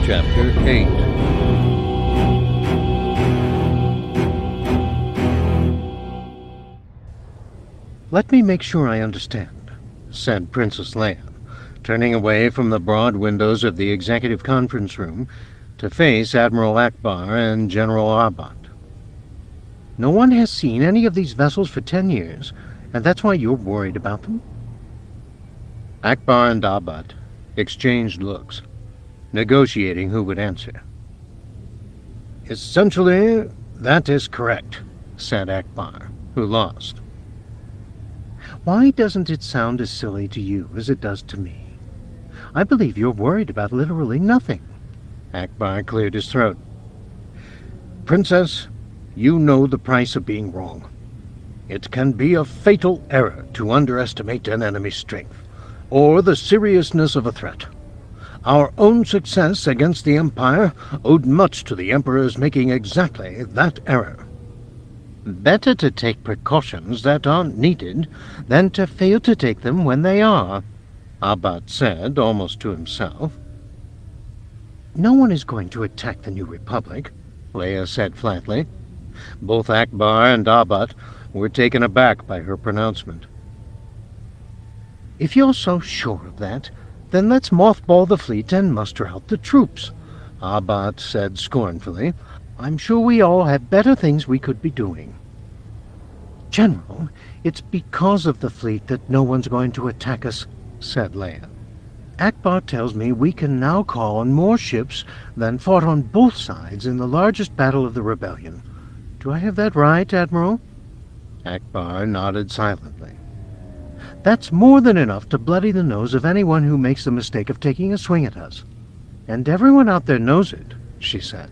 Chapter 8. "Let me make sure I understand," said Princess Leia, turning away from the broad windows of the executive conference room to face Admiral Akbar and General Abad. "No one has seen any of these vessels for 10 years, and that's why you're worried about them?" Akbar and Abad exchanged looks, negotiating who would answer. "Essentially, that is correct," said Akbar, who lost. "Why doesn't it sound as silly to you as it does to me? I believe you're worried about literally nothing." Akbar cleared his throat. "Princess, you know the price of being wrong. It can be a fatal error to underestimate an enemy's strength, or the seriousness of a threat. Our own success against the Empire owed much to the Emperor's making exactly that error." "Better to take precautions that aren't needed than to fail to take them when they are," Abad said, almost to himself. "No one is going to attack the New Republic," Leia said flatly. Both Akbar and Abad were taken aback by her pronouncement. "If you're so sure of that, then let's mothball the fleet and muster out the troops," Abad said scornfully. "I'm sure we all have better things we could be doing." "General, it's because of the fleet that no one's going to attack us," said Leia. "Akbar tells me we can now call on more ships than fought on both sides in the largest battle of the rebellion. Do I have that right, Admiral?" Akbar nodded silently. "That's more than enough to bloody the nose of anyone who makes the mistake of taking a swing at us. And everyone out there knows it," she said.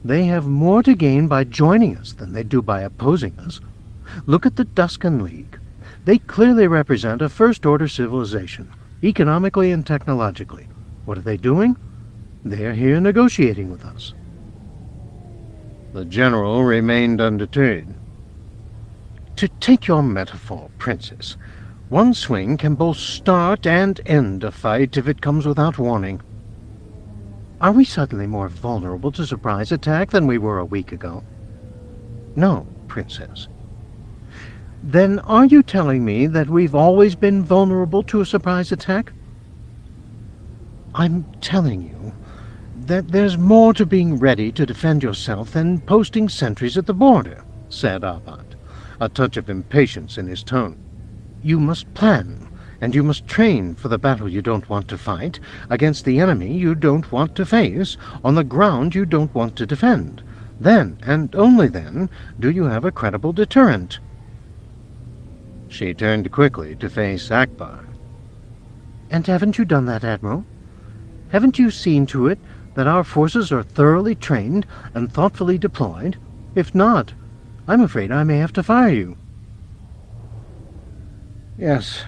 "They have more to gain by joining us than they do by opposing us. Look at the Duscan League. They clearly represent a first-order civilization, economically and technologically. What are they doing? They're here negotiating with us." The general remained undeterred. "To take your metaphor, Princess, one swing can both start and end a fight if it comes without warning. Are we suddenly more vulnerable to surprise attack than we were a week ago?" "No, Princess." "Then are you telling me that we've always been vulnerable to a surprise attack?" "I'm telling you that there's more to being ready to defend yourself than posting sentries at the border," said Abad, a touch of impatience in his tone. "You must plan, and you must train for the battle you don't want to fight, against the enemy you don't want to face, on the ground you don't want to defend. Then, and only then, do you have a credible deterrent." She turned quickly to face Akbar. "And haven't you done that, Admiral? Haven't you seen to it that our forces are thoroughly trained and thoughtfully deployed? If not, I'm afraid I may have to fire you." "Yes,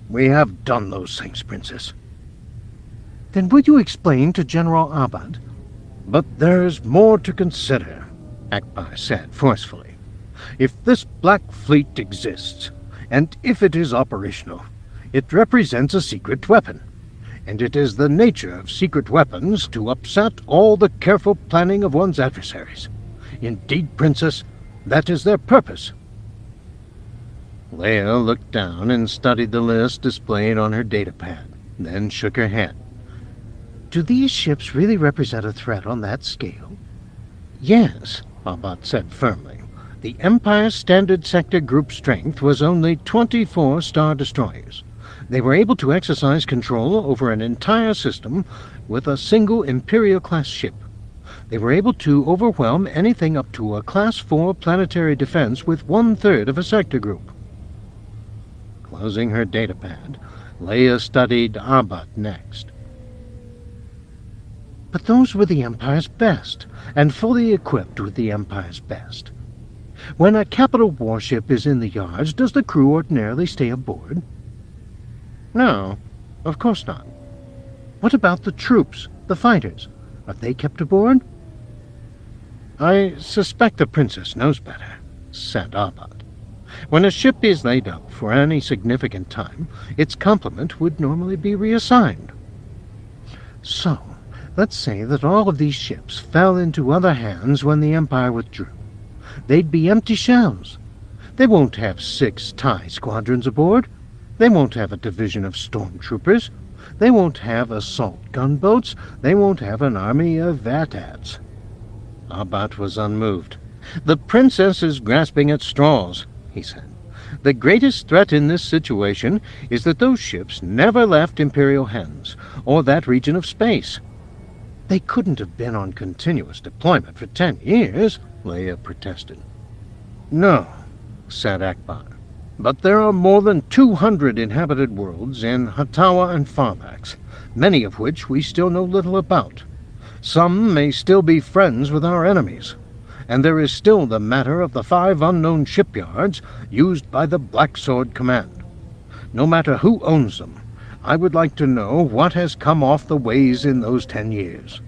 we have done those things, Princess." "Then will you explain to General Abad?" "But there's more to consider," Akbar said forcefully. "If this Black Fleet exists, and if it is operational, it represents a secret weapon. And it is the nature of secret weapons to upset all the careful planning of one's adversaries. Indeed, Princess, that is their purpose." Leia looked down and studied the list displayed on her datapad, then shook her head. "Do these ships really represent a threat on that scale?" "Yes," Abad said firmly. "The Empire's Standard Sector group strength was only 24 Star Destroyers. They were able to exercise control over an entire system with a single Imperial-class ship. They were able to overwhelm anything up to a Class 4 planetary defense with 1/3 of a sector group." Closing her datapad, Leia studied Abad next. "But those were the Empire's best, and fully equipped with the Empire's best. When a capital warship is in the yards, does the crew ordinarily stay aboard?" "No, of course not." "What about the troops, the fighters? Are they kept aboard?" "I suspect the Princess knows better," said Abad. "When a ship is laid up for any significant time, its complement would normally be reassigned." "So Let's say that all of these ships fell into other hands when the Empire withdrew. They'd be empty shells. They won't have 6 TIE squadrons aboard. They won't have a division of stormtroopers. They won't have assault gunboats. They won't have an army of AT-ATs. Abbot was unmoved. "The princess is grasping at straws," he said. "The greatest threat in this situation is that those ships never left Imperial hands, or that region of space." "They couldn't have been on continuous deployment for 10 years, Leia protested. "No," said Akbar. "But there are more than 200 inhabited worlds in Hatawa and Farlax, many of which we still know little about. Some may still be friends with our enemies. And there is still the matter of the 5 unknown shipyards used by the Black Sword Command. No matter who owns them, I would like to know what has come off the ways in those 10 years.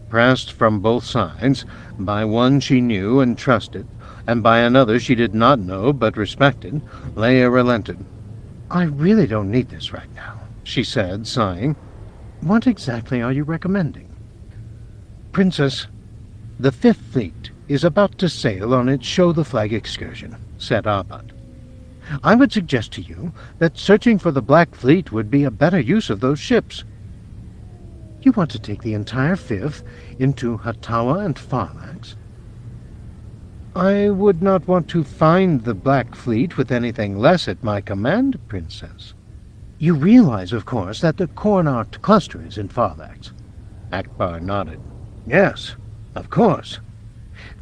Pressed from both sides, by one she knew and trusted, and by another she did not know but respected, Leia relented. "I really don't need this right now," she said, sighing. "What exactly are you recommending?" "Princess, the 5th Fleet is about to sail on its Show the Flag excursion," said Abbot. "I would suggest to you that searching for the Black Fleet would be a better use of those ships." "You want to take the entire 5th into Hatawa and Farlax?" "I would not want to find the Black Fleet with anything less at my command, Princess." "You realize, of course, that the Cornacht cluster is in Farlax?" Akbar nodded. "Yes, of course."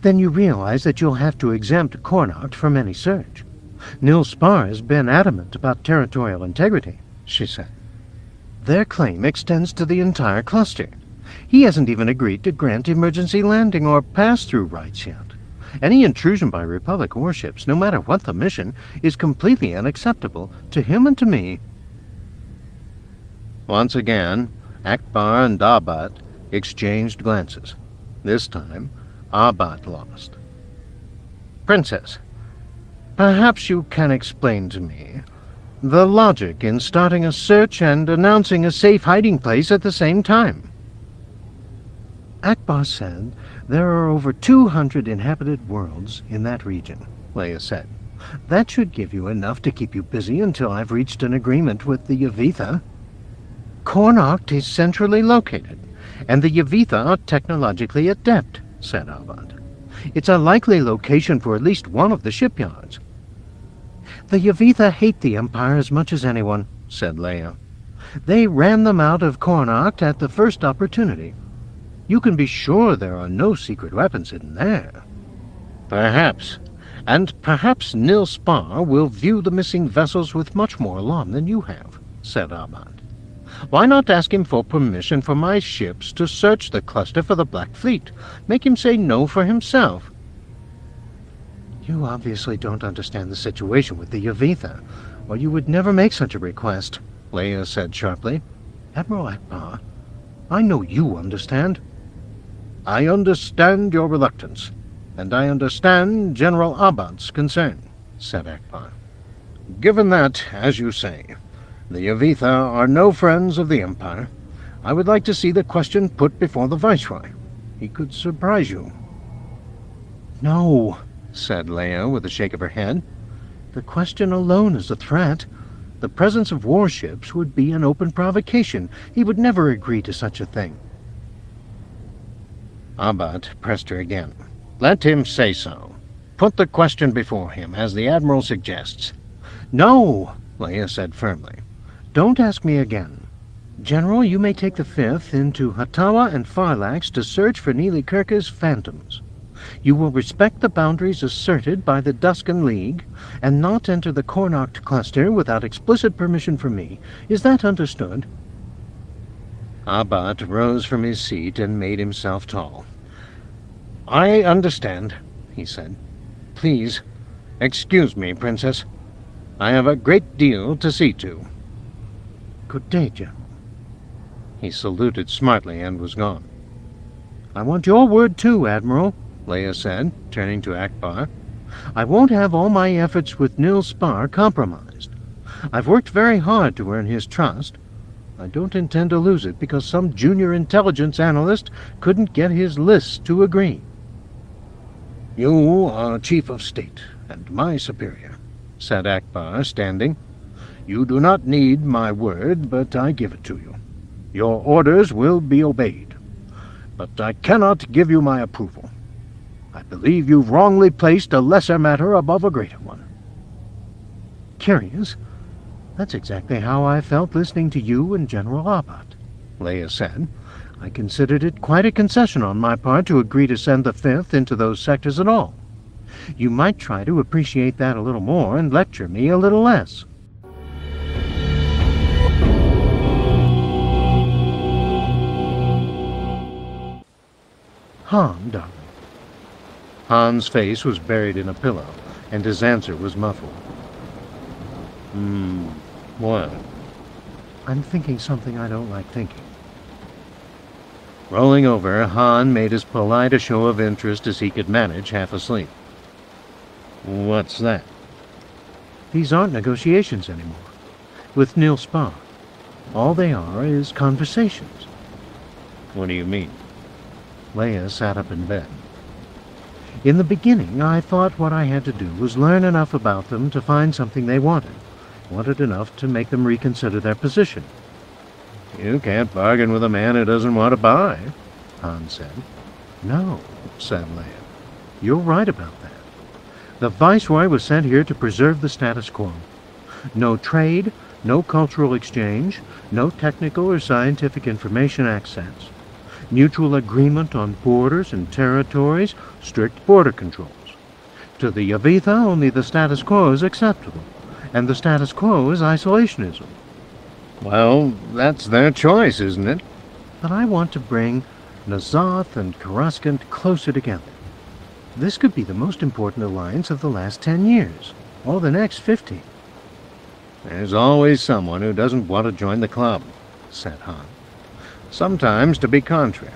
"Then you realize that you'll have to exempt Cornacht from any search. Nil Spar has been adamant about territorial integrity," she said. "Their claim extends to the entire cluster. He hasn't even agreed to grant emergency landing or pass-through rights yet. Any intrusion by Republic warships, no matter what the mission, is completely unacceptable to him and to me." Once again, Akbar and Abbot exchanged glances. This time, Abbot lost. "Princess, perhaps you can explain to me the logic in starting a search and announcing a safe hiding place at the same time." "Akbar said there are over 200 inhabited worlds in that region," Leia said. "That should give you enough to keep you busy until I've reached an agreement with the Yavitha. Cornacht is centrally located, and the Yavitha are technologically adept," said Abbot. "It's a likely location for at least one of the shipyards." "The Yavitha hate the Empire as much as anyone," said Leia. "They ran them out of Cornacht at the first opportunity. You can be sure there are no secret weapons in there." "Perhaps. And perhaps Nil Spar will view the missing vessels with much more alarm than you have," said Abbot. "Why not ask him for permission for my ships to search the cluster for the Black Fleet? Make him say no for himself." "You obviously don't understand the situation with the Yavitha, or you would never make such a request," Leia said sharply. "Admiral Akbar, I know you understand." "I understand your reluctance, and I understand General Abbot's concern," said Akbar. "Given that, as you say, the Yavitha are no friends of the Empire, I would like to see the question put before the Viceroy. He could surprise you." "No," said Leia with a shake of her head. "The question alone is a threat. The presence of warships would be an open provocation. He would never agree to such a thing." Abbot pressed her again. "Let him say so. Put the question before him, as the Admiral suggests." "No," Leia said firmly. "Don't ask me again. General, you may take the 5th into Hatawa and Farlax to search for Neely Kirka's phantoms. You will respect the boundaries asserted by the Duscan League, and not enter the Cornacht cluster without explicit permission from me. Is that understood?" Abbot rose from his seat and made himself tall. "I understand," he said. "Please, excuse me, Princess. I have a great deal to see to." "Good day, General." He saluted smartly and was gone. "I want your word too, Admiral," Leia said, turning to Akbar. "I won't have all my efforts with Nil Spar compromised. I've worked very hard to earn his trust. I don't intend to lose it because some junior intelligence analyst couldn't get his lists to agree. You are chief of state and my superior, said Akbar, standing. You do not need my word, but I give it to you. Your orders will be obeyed, but I cannot give you my approval. I believe you've wrongly placed a lesser matter above a greater one. Curious. That's exactly how I felt listening to you and General Abbott, Leia said. I considered it quite a concession on my part to agree to send the 5th into those sectors at all. You might try to appreciate that a little more and lecture me a little less. Han, darling. Han's face was buried in a pillow, and his answer was muffled. What? I'm thinking something I don't like thinking. Rolling over, Han made as polite a show of interest as he could manage, half asleep. What's that? These aren't negotiations anymore. With Nil Spar, all they are is conversations. What do you mean? Leia sat up in bed. In the beginning, I thought what I had to do was learn enough about them to find something they wanted enough to make them reconsider their position. You can't bargain with a man who doesn't want to buy, Han said. No, said Leia. You're right about that. The Viceroy was sent here to preserve the status quo. No trade, no cultural exchange, no technical or scientific information access. Mutual agreement on borders and territories, strict border controls. To the Yavitha, only the status quo is acceptable, and the status quo is isolationism. Well, that's their choice, isn't it? But I want to bring Nazoth and Karaskant closer together. This could be the most important alliance of the last 10 years, or the next 50. There's always someone who doesn't want to join the club, said Han. Sometimes to be contrary.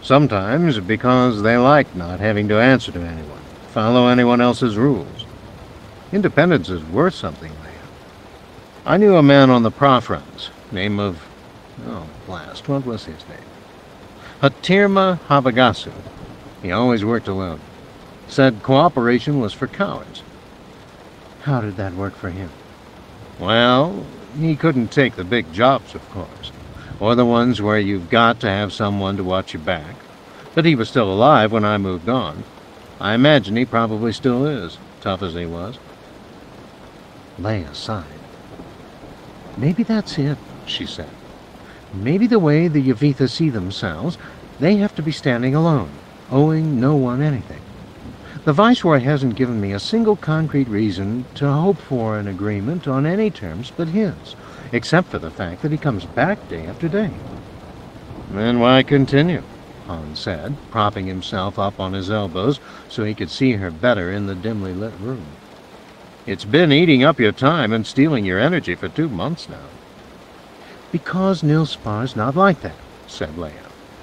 Sometimes because they like not having to answer to anyone, follow anyone else's rules. Independence is worth something, Leia. I knew a man on the prof runs, name of... oh, blast, what was his name? Hatirma Havagasu. He always worked alone. Said cooperation was for cowards. How did that work for him? Well, he couldn't take the big jobs, of course, or the ones where you've got to have someone to watch your back. But he was still alive when I moved on. I imagine he probably still is, tough as he was. Leia sighed. Maybe that's it, she said. Maybe the way the Yavitha see themselves, they have to be standing alone, owing no one anything. The Viceroy hasn't given me a single concrete reason to hope for an agreement on any terms but his, except for the fact that he comes back day after day. Then why continue? Han said, propping himself up on his elbows so he could see her better in the dimly lit room. It's been eating up your time and stealing your energy for 2 months now. Because Nil Spar's not like that, said Leia.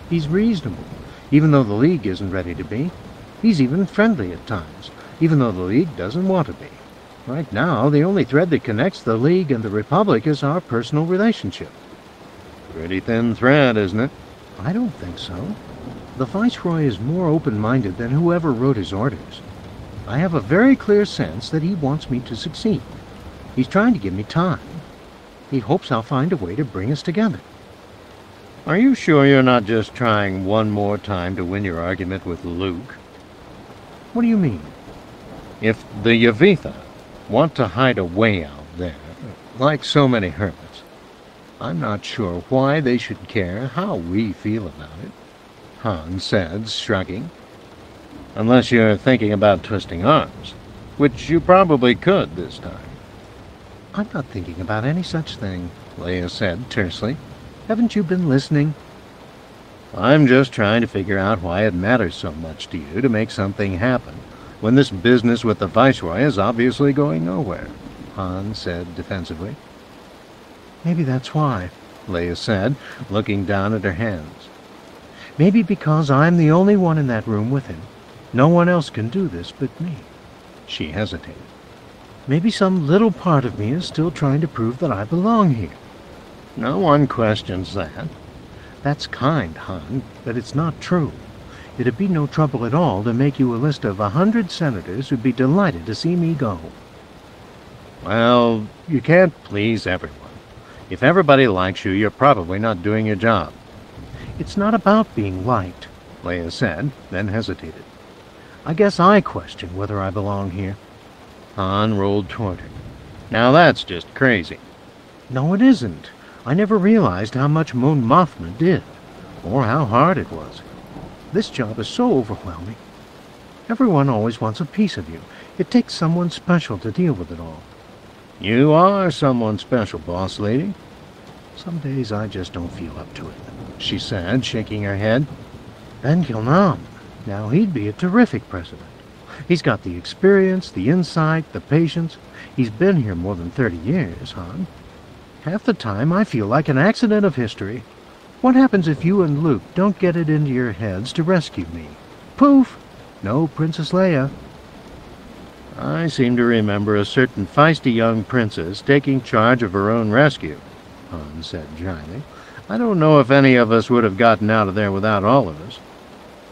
He's reasonable, even though the League isn't ready to be. He's even friendly at times, even though the League doesn't want to be. Right now, the only thread that connects the League and the Republic is our personal relationship. Pretty thin thread, isn't it? I don't think so. The Viceroy is more open-minded than whoever wrote his orders. I have a very clear sense that he wants me to succeed. He's trying to give me time. He hopes I'll find a way to bring us together. Are you sure you're not just trying one more time to win your argument with Luke? What do you mean? If the Yavitha want to hide away out there, like so many hermits, I'm not sure why they should care how we feel about it, Han said, shrugging. Unless you're thinking about twisting arms, which you probably could this time. I'm not thinking about any such thing, Leia said tersely. Haven't you been listening? I'm just trying to figure out why it matters so much to you to make something happen, when this business with the Viceroy is obviously going nowhere, Han said defensively. Maybe that's why, Leia said, looking down at her hands. Maybe because I'm the only one in that room with him. No one else can do this but me. She hesitated. Maybe some little part of me is still trying to prove that I belong here. No one questions that. That's kind, hon, but it's not true. It'd be no trouble at all to make you a list of 100 senators who'd be delighted to see me go. Well, you can't please everyone. If everybody likes you, you're probably not doing your job. It's not about being liked, Leia said, then hesitated. I guess I question whether I belong here. Han rolled toward her. Now that's just crazy. No, it isn't. I never realized how much Mon Mothma did, or how hard it was. This job is so overwhelming. Everyone always wants a piece of you. It takes someone special to deal with it all. You are someone special, boss lady. Some days I just don't feel up to it, she said, shaking her head. Ben Gilnam. Now he'd be a terrific president. He's got the experience, the insight, the patience. He's been here more than 30 years, hon. Half the time I feel like an accident of history. What happens if you and Luke don't get it into your heads to rescue me? Poof! No Princess Leia. I seem to remember a certain feisty young princess taking charge of her own rescue, Han said dryly. I don't know if any of us would have gotten out of there without all of us.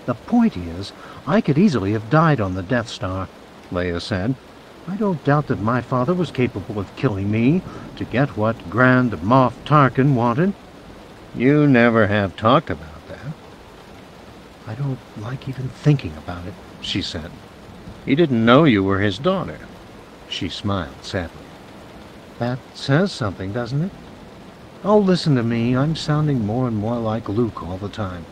The point is, I could easily have died on the Death Star, Leia said. I don't doubt that my father was capable of killing me to get what Grand Moff Tarkin wanted. You never have talked about that. I don't like even thinking about it, she said. He didn't know you were his daughter. She smiled sadly. That says something, doesn't it? Oh, listen to me. I'm sounding more and more like Luke all the time.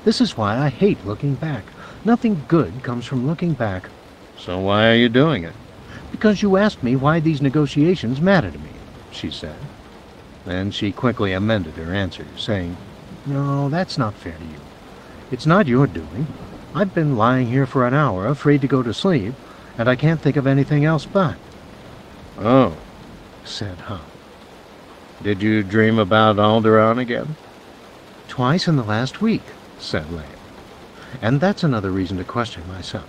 This is why I hate looking back. Nothing good comes from looking back. So why are you doing it? Because you asked me why these negotiations matter to me, she said. Then she quickly amended her answer, saying, No, that's not fair to you. It's not your doing. I've been lying here for an hour, afraid to go to sleep, and I can't think of anything else but. Oh, said Han. Did you dream about Alderaan again? Twice in the last week, said Leia. And that's another reason to question myself.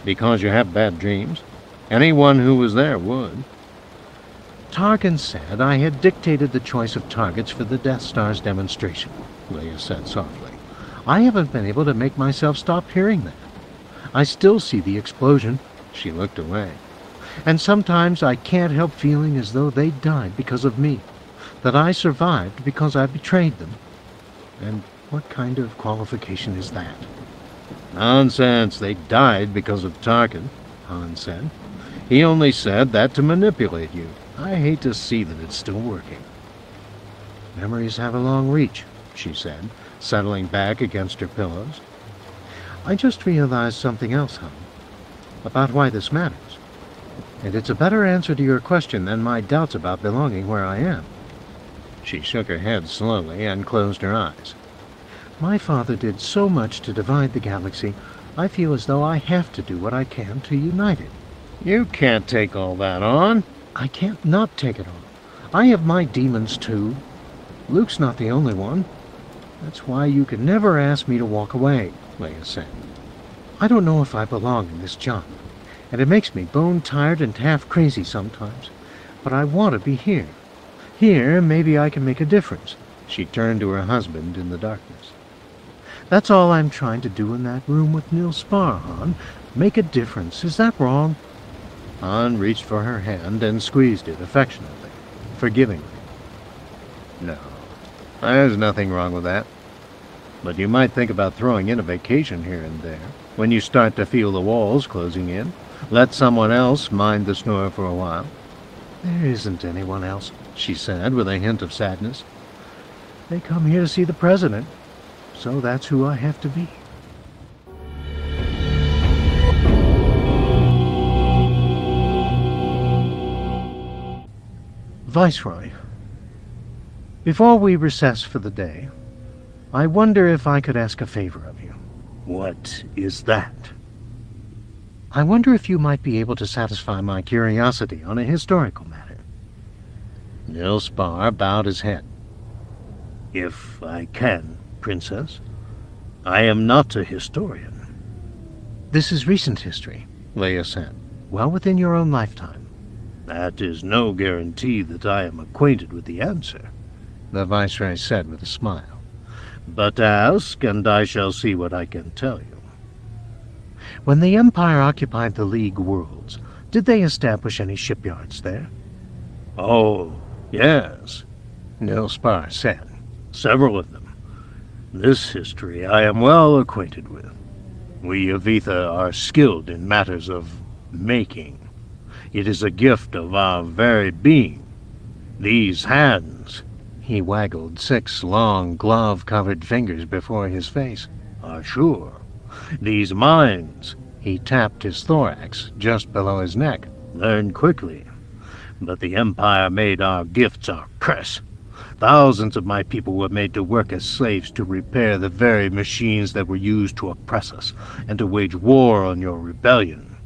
Because you have bad dreams? Anyone who was there would. Tarkin said I had dictated the choice of targets for the Death Star's demonstration, Leia said softly. I haven't been able to make myself stop hearing that. I still see the explosion. She looked away. And sometimes I can't help feeling as though they died because of me, that I survived because I betrayed them. And what kind of qualification is that? Nonsense. They died because of Tarkin, Han said. He only said that to manipulate you. I hate to see that it's still working. Memories have a long reach, she said, settling back against her pillows. I just realized something else, hon, about why this matters. And it's a better answer to your question than my doubts about belonging where I am. She shook her head slowly and closed her eyes. My father did so much to divide the galaxy, I feel as though I have to do what I can to unite it. You can't take all that on. I can't not take it on. I have my demons, too. Luke's not the only one. That's why you can never ask me to walk away, Leia said. I don't know if I belong in this job, and it makes me bone-tired and half-crazy sometimes. But I want to be here. Here, maybe I can make a difference. She turned to her husband in the darkness. That's all I'm trying to do in that room with Nil Spar, Han. Make a difference. Is that wrong? Han reached for her hand and squeezed it affectionately, forgivingly. No, there's nothing wrong with that. But you might think about throwing in a vacation here and there, when you start to feel the walls closing in. Let someone else mind the snore for a while. There isn't anyone else, she said with a hint of sadness. They come here to see the president, so that's who I have to be. Viceroy, before we recess for the day, I wonder if I could ask a favor of you. What is that? I wonder if you might be able to satisfy my curiosity on a historical matter. Nil Spar bowed his head. If I can, Princess. I am not a historian. This is recent history, Leia said, well within your own lifetime. That is no guarantee that I am acquainted with the answer. the Viceroy said with a smile. "But ask, and I shall see what I can tell you." When the Empire occupied the League worlds, did they establish any shipyards there? "Oh, yes," Nilspar said. "Several of them. This history I am well acquainted with. We Yavitha are skilled in matters of making. It is a gift of our very being. These hands," he waggled 6 long, glove-covered fingers before his face, "are sure. These minds," he tapped his thorax just below his neck, "learn quickly. But the Empire made our gifts our curse. Thousands of my people were made to work as slaves to repair the very machines that were used to oppress us and to wage war on your rebellion.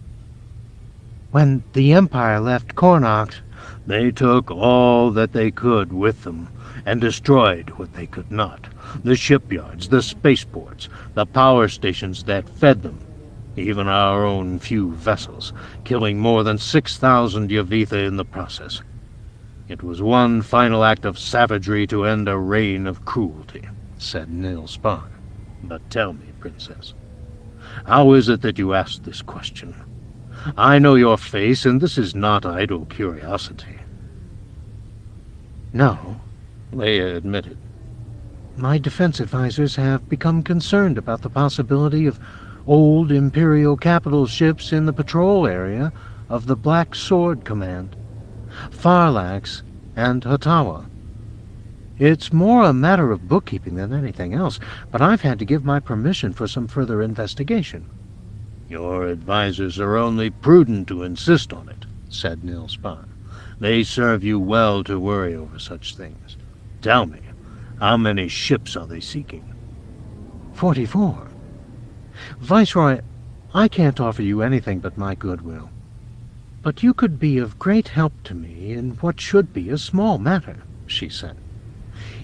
When the Empire left Cornoct, they took all that they could with them and destroyed what they could not. The shipyards, the spaceports, the power stations that fed them, even our own few vessels, killing more than 6,000 Yavitha in the process. It was one final act of savagery to end a reign of cruelty," said Nilspar. "But tell me, Princess, how is it that you asked this question? I know your face, and this is not idle curiosity." "No," Leia admitted. "My defense advisors have become concerned about the possibility of old Imperial capital ships in the patrol area of the Black Sword Command, Farlax and Hatawa. It's more a matter of bookkeeping than anything else, but I've had to give my permission for some further investigation." "Your advisors are only prudent to insist on it," said Nilspar. "They serve you well to worry over such things. Tell me, how many ships are they seeking?" 44. "Viceroy, I can't offer you anything but my goodwill. But you could be of great help to me in what should be a small matter," she said.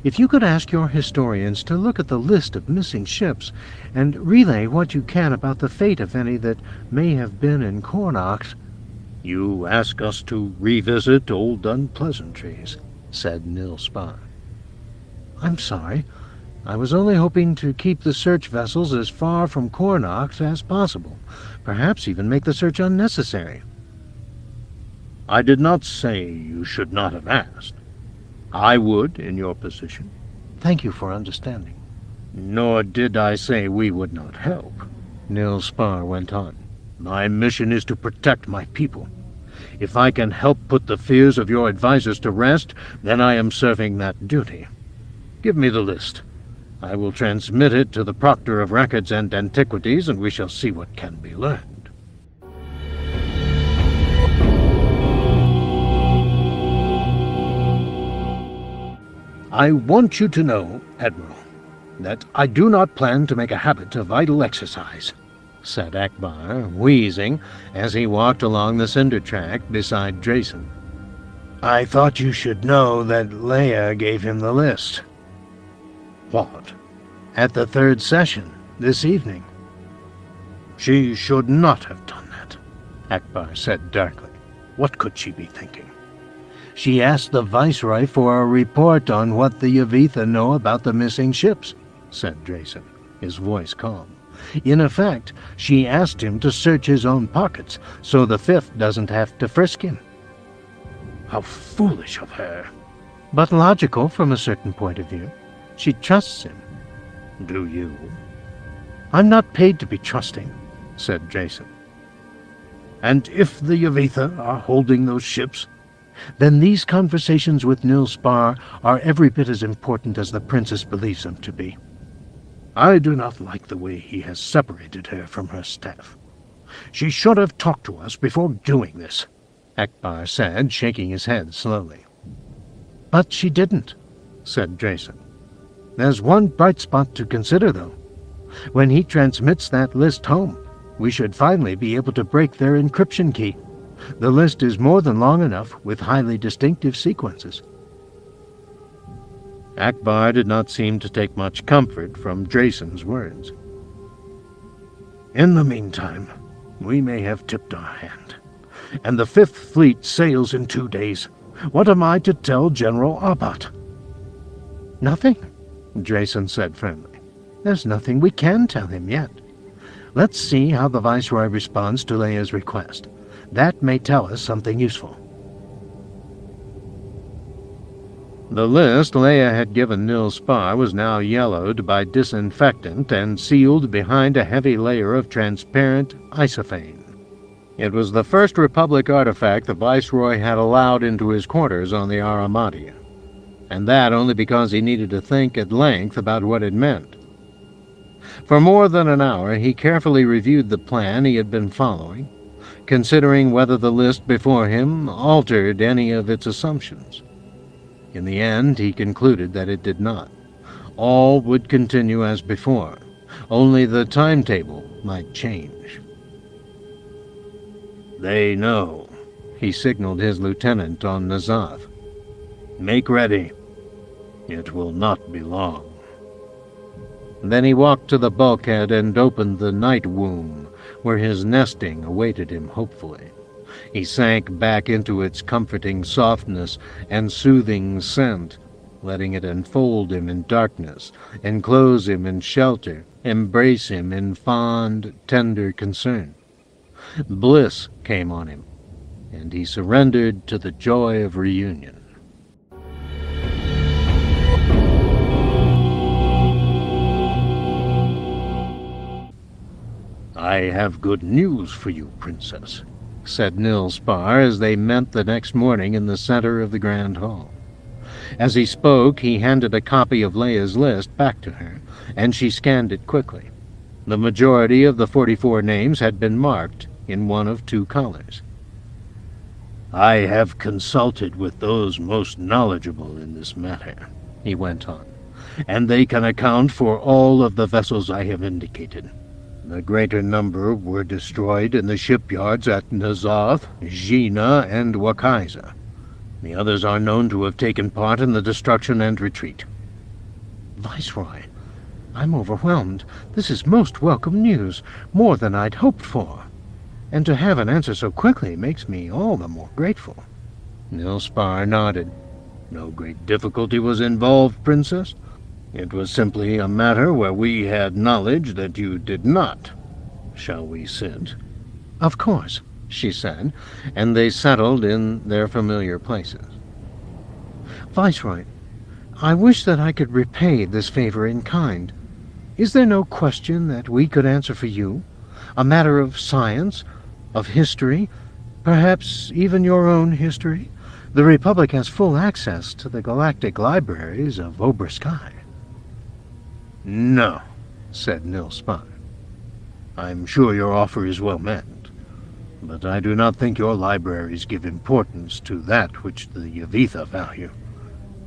"If you could ask your historians to look at the list of missing ships and relay what you can about the fate of any that may have been in Cornoct." "You ask us to revisit old unpleasantries," said Nilspar. "I'm sorry. I was only hoping to keep the search vessels as far from Cornoct as possible, perhaps even make the search unnecessary." "I did not say you should not have asked. I would in your position." "Thank you for understanding." "Nor did I say we would not help," Nilspar went on. "My mission is to protect my people. If I can help put the fears of your advisors to rest, then I am serving that duty. Give me the list. I will transmit it to the Proctor of Records and Antiquities, and we shall see what can be learned." "I want you to know, Admiral, that I do not plan to make a habit of idle exercise," said Akbar, wheezing, as he walked along the cinder track beside Drayson. "I thought you should know that Leia gave him the list." "What?" "At the 3rd session, this evening." "She should not have done that," Akbar said darkly. "What could she be thinking?" "She asked the Viceroy for a report on what the Yavitha know about the missing ships," said Drayson, his voice calm. "In effect, she asked him to search his own pockets, so the 5th doesn't have to frisk him." "How foolish of her!" "But logical from a certain point of view. She trusts him." "Do you?" "I'm not paid to be trusting," said Drayson. "And if the Yavitha are holding those ships?" "Then these conversations with Nilspar are every bit as important as the Princess believes them to be." "I do not like the way he has separated her from her staff. She should have talked to us before doing this," Akbar said, shaking his head slowly. "But she didn't," said Drayson. "There's one bright spot to consider, though. When he transmits that list home, we should finally be able to break their encryption key. The list is more than long enough, with highly distinctive sequences." Akbar did not seem to take much comfort from Drayson's words. "In the meantime, we may have tipped our hand, and the 5th Fleet sails in 2 days. What am I to tell General Abbott?" Nothing, Jason said firmly. There's nothing we can tell him yet. Let's see how the Viceroy responds to Leia's request. That may tell us something useful. The list Leia had given Nil Spar was now yellowed by disinfectant and sealed behind a heavy layer of transparent isophane. It was the first Republic artifact the Viceroy had allowed into his quarters on the Armada, and that only because he needed to think at length about what it meant. For more than an hour he carefully reviewed the plan he had been following, considering whether the list before him altered any of its assumptions. In the end, he concluded that it did not. All would continue as before, only the timetable might change. "They know," he signaled his lieutenant on N'Zoth. "Make ready. It will not be long." Then he walked to the bulkhead and opened the night womb, where his nesting awaited him hopefully. He sank back into its comforting softness and soothing scent, letting it enfold him in darkness, enclose him in shelter, embrace him in fond, tender concern. Bliss came on him, and he surrendered to the joy of reunion. "I have good news for you, Princess," said Nil Spar as they met the next morning in the center of the Grand Hall. As he spoke, he handed a copy of Leia's list back to her, and she scanned it quickly. The majority of the 44 names had been marked in one of two colors. "I have consulted with those most knowledgeable in this matter," he went on, "and they can account for all of the vessels I have indicated. The greater number were destroyed in the shipyards at N'Zoth, Jina, and Wakaiza. The others are known to have taken part in the destruction and retreat." "Viceroy, I'm overwhelmed. This is most welcome news, more than I'd hoped for. And to have an answer so quickly makes me all the more grateful." Nil Spar nodded. "No great difficulty was involved, Princess. It was simply a matter where we had knowledge that you did not. Shall we sit?" "Of course," she said, and they settled in their familiar places. "Viceroy, I wish that I could repay this favor in kind. Is there no question that we could answer for you? A matter of science, of history, perhaps even your own history? The Republic has full access to the galactic libraries of Obersky." "No," said Nil Spar. "I'm sure your offer is well meant, but I do not think your libraries give importance to that which the Yavitha value.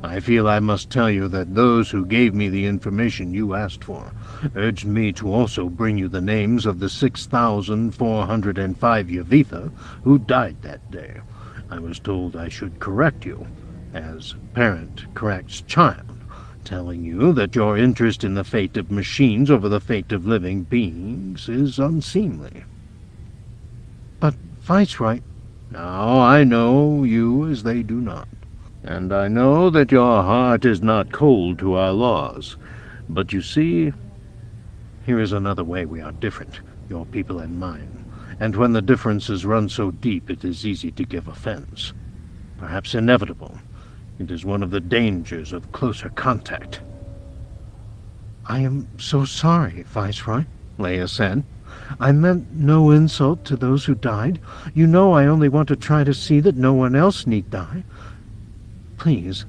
I feel I must tell you that those who gave me the information you asked for urged me to also bring you the names of the 6,405 Yavitha who died that day. I was told I should correct you, as parent corrects child, telling you that your interest in the fate of machines over the fate of living beings is unseemly." "But, Viceroy—" "Now I know you as they do not, and I know that your heart is not cold to our laws. But you see, here is another way we are different, your people and mine, and when the differences run so deep it is easy to give offense. Perhaps inevitable. It is one of the dangers of closer contact." "I am so sorry, Viceroy," Leia said. "I meant no insult to those who died. You know I only want to try to see that no one else need die. Please,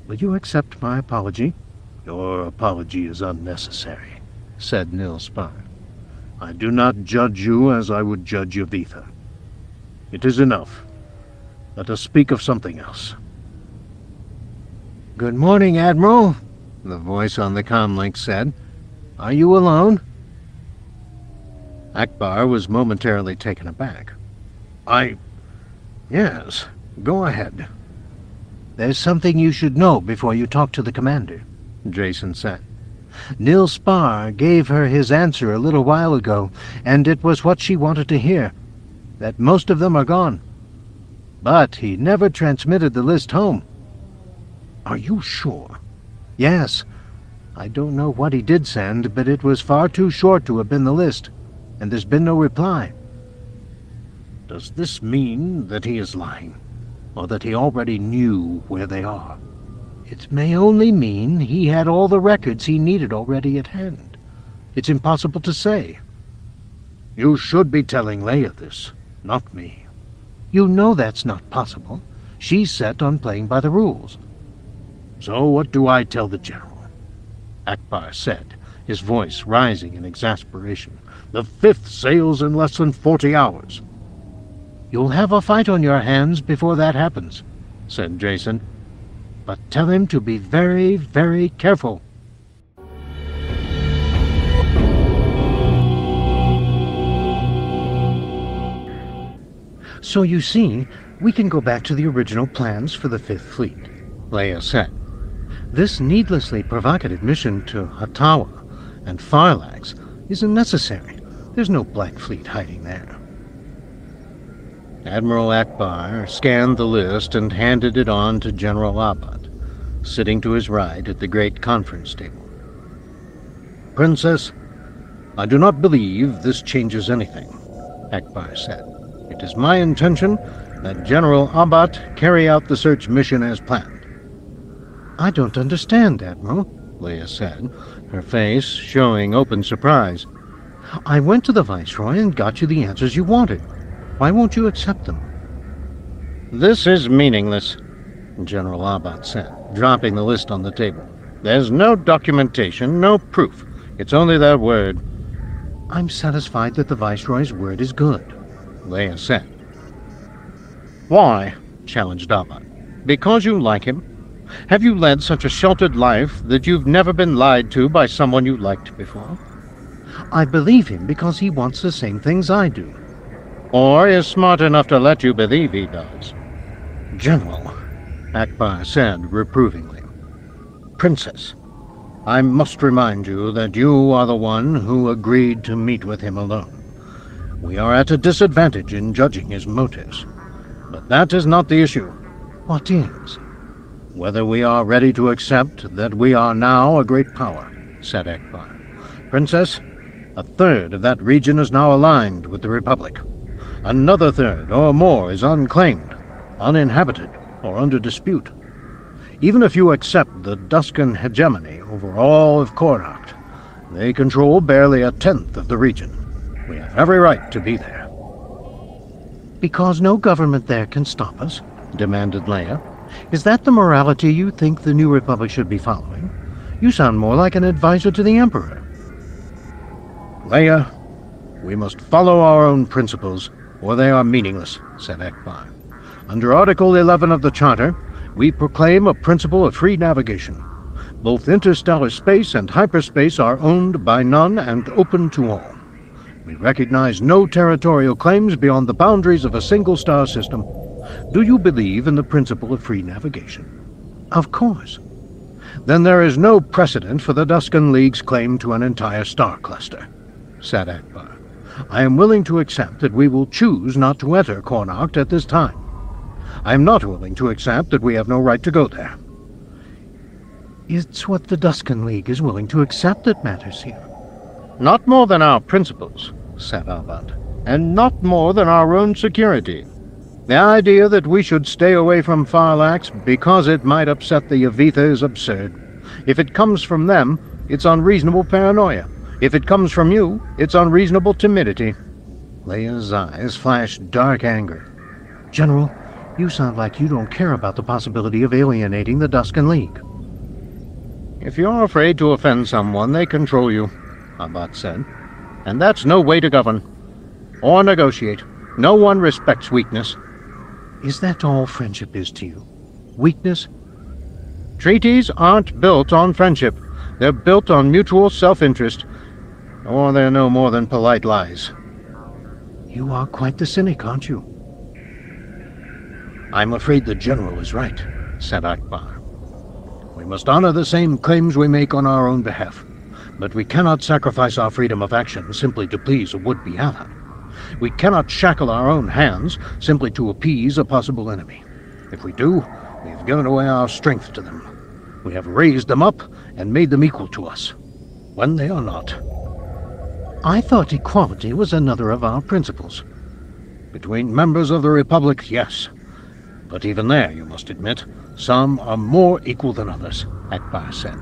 will you accept my apology?" "Your apology is unnecessary," said Nil Spar. "I do not judge you as I would judge Yavitha. It is enough. Let us speak of something else." "Good morning, Admiral," the voice on the comlink said. "Are you alone?" Akbar was momentarily taken aback. Yes, go ahead." "There's something you should know before you talk to the commander," Jason said. "Nil Spar gave her his answer a little while ago, and it was what she wanted to hear, that most of them are gone. But he never transmitted the list home." "Are you sure?" Yes. I don't know what he did send, but it was far too short to have been the list, and there's been no reply. Does this mean that he is lying, or that he already knew where they are? It may only mean he had all the records he needed already at hand. It's impossible to say. You should be telling Leia this, not me. You know that's not possible. She's set on playing by the rules. So what do I tell the General? Akbar said, his voice rising in exasperation. The 5th sails in less than 40 hours. You'll have a fight on your hands before that happens, said Jason. But tell him to be very, very careful. So you see, we can go back to the original plans for the 5th Fleet, Leia said. This needlessly provocative mission to Hatawa and Farlax isn't necessary. There's no Black Fleet hiding there. Admiral Akbar scanned the list and handed it on to General Abad, sitting to his right at the great conference table. Princess, I do not believe this changes anything, Akbar said. It is my intention that General Abad carry out the search mission as planned. I don't understand, Admiral, Leia said, her face showing open surprise. I went to the Viceroy and got you the answers you wanted. Why won't you accept them? This is meaningless, General Abad said, dropping the list on the table. There's no documentation, no proof. It's only their word. I'm satisfied that the Viceroy's word is good, Leia said. Why? Challenged Abad. Because you like him? Have you led such a sheltered life that you've never been lied to by someone you liked before? I believe him because he wants the same things I do. Or is smart enough to let you believe he does. General, Akbar said reprovingly. Princess, I must remind you that you are the one who agreed to meet with him alone. We are at a disadvantage in judging his motives. But that is not the issue. What is? Whether we are ready to accept that we are now a great power, said Akbar. Princess, a third of that region is now aligned with the Republic. Another third or more is unclaimed, uninhabited, or under dispute. Even if you accept the Duskan hegemony over all of Korakt, they control barely a tenth of the region. We have every right to be there. Because no government there can stop us, demanded Leia. Is that the morality you think the new Republic should be following? You sound more like an advisor to the Emperor. Leia, we must follow our own principles, or they are meaningless, said Akbar. Under Article 11 of the Charter, we proclaim a principle of free navigation. Both interstellar space and hyperspace are owned by none and open to all. We recognize no territorial claims beyond the boundaries of a single star system. Do you believe in the principle of free navigation? Of course. Then there is no precedent for the Duskan League's claim to an entire star cluster, said Akbar. I am willing to accept that we will choose not to enter Kornakt at this time. I am not willing to accept that we have no right to go there. It's what the Duskan League is willing to accept that matters here. Not more than our principles, said Abad, and not more than our own security. The idea that we should stay away from Farlax because it might upset the Yavitha is absurd. If it comes from them, it's unreasonable paranoia. If it comes from you, it's unreasonable timidity. Leia's eyes flashed dark anger. General, you sound like you don't care about the possibility of alienating the Duskan League. If you're afraid to offend someone, they control you, Abad said. And that's no way to govern. Or negotiate. No one respects weakness. Is that all friendship is to you? Weakness? Treaties aren't built on friendship. They're built on mutual self-interest. Or they're no more than polite lies. You are quite the cynic, aren't you? I'm afraid the General is right, said Akbar. We must honor the same claims we make on our own behalf, but we cannot sacrifice our freedom of action simply to please a would-be ally. We cannot shackle our own hands simply to appease a possible enemy. If we do, we have given away our strength to them. We have raised them up and made them equal to us, when they are not. I thought equality was another of our principles. Between members of the Republic, yes. But even there, you must admit, some are more equal than others, Akbar said.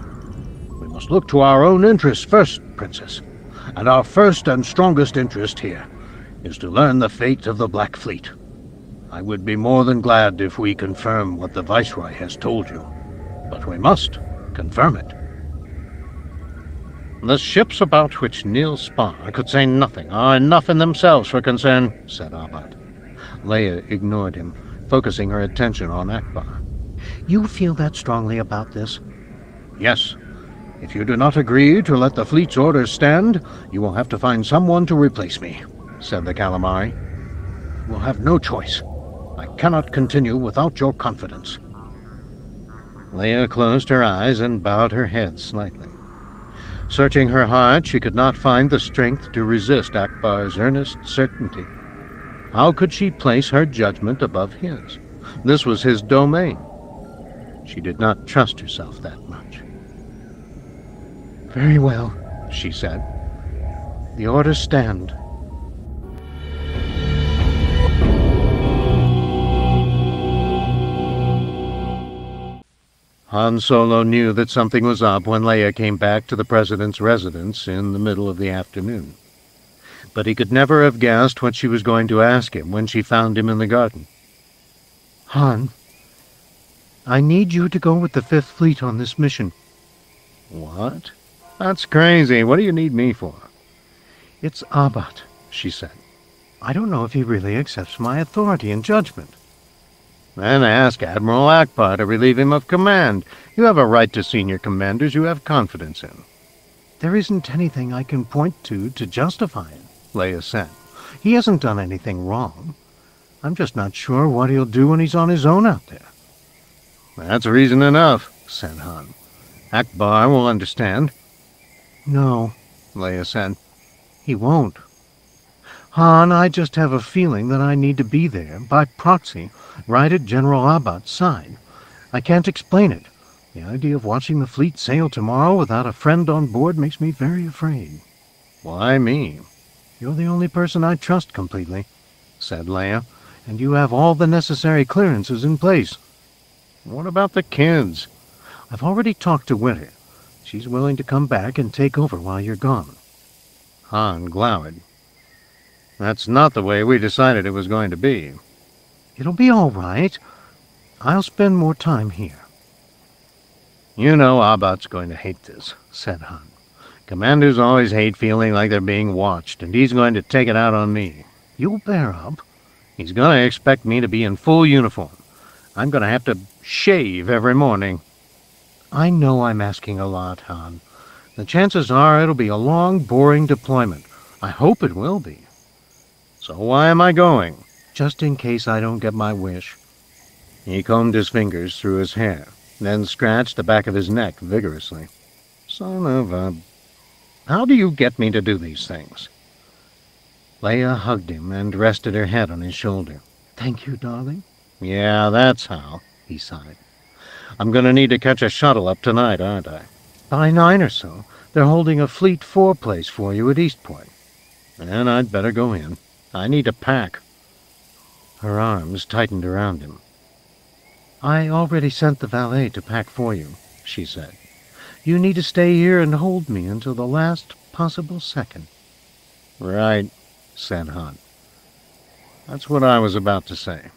We must look to our own interests first, Princess. And our first and strongest interest here is to learn the fate of the Black Fleet. I would be more than glad if we confirm what the Viceroy has told you. But we must confirm it. The ships about which Neil Spar could say nothing are enough in themselves for concern, said Abad. Leia ignored him, focusing her attention on Akbar. You feel that strongly about this? Yes. If you do not agree to let the fleet's orders stand, you will have to find someone to replace me, said the calamari. You will have no choice. I cannot continue without your confidence. Leia closed her eyes and bowed her head slightly. Searching her heart, she could not find the strength to resist Akbar's earnest certainty. How could she place her judgment above his? This was his domain. She did not trust herself that much. Very well, she said. The orders stand. Han Solo knew that something was up when Leia came back to the President's residence in the middle of the afternoon. But he could never have guessed what she was going to ask him when she found him in the garden. Han, I need you to go with the Fifth Fleet on this mission. What? That's crazy. What do you need me for? It's Abad, she said. I don't know if he really accepts my authority and judgment. Then ask Admiral Akbar to relieve him of command. You have a right to senior commanders you have confidence in. There isn't anything I can point to justify it, Leia said. He hasn't done anything wrong. I'm just not sure what he'll do when he's on his own out there. That's reason enough, said Han. Akbar will understand. No, Leia said. He won't. Han, I just have a feeling that I need to be there, by proxy, right at General Abad's side. I can't explain it. The idea of watching the fleet sail tomorrow without a friend on board makes me very afraid. Why me? You're the only person I trust completely, said Leia, and you have all the necessary clearances in place. What about the kids? I've already talked to Winter. She's willing to come back and take over while you're gone. Han glowered. That's not the way we decided it was going to be. It'll be all right. I'll spend more time here. You know Abad's going to hate this, said Han. Commanders always hate feeling like they're being watched, and he's going to take it out on me. You'll bear up. He's going to expect me to be in full uniform. I'm going to have to shave every morning. I know I'm asking a lot, Han. The chances are it'll be a long, boring deployment. I hope it will be. So why am I going? Just in case I don't get my wish. He combed his fingers through his hair, then scratched the back of his neck vigorously. Son of a... How do you get me to do these things? Leia hugged him and rested her head on his shoulder. Thank you, darling. Yeah, that's how, he sighed. I'm going to need to catch a shuttle up tonight, aren't I? By 9 or so. They're holding a Fleet 4 place for you at Eastport. And I'd better go in. I need to pack. Her arms tightened around him. I already sent the valet to pack for you, she said. You need to stay here and hold me until the last possible second. Right, said Han. That's what I was about to say.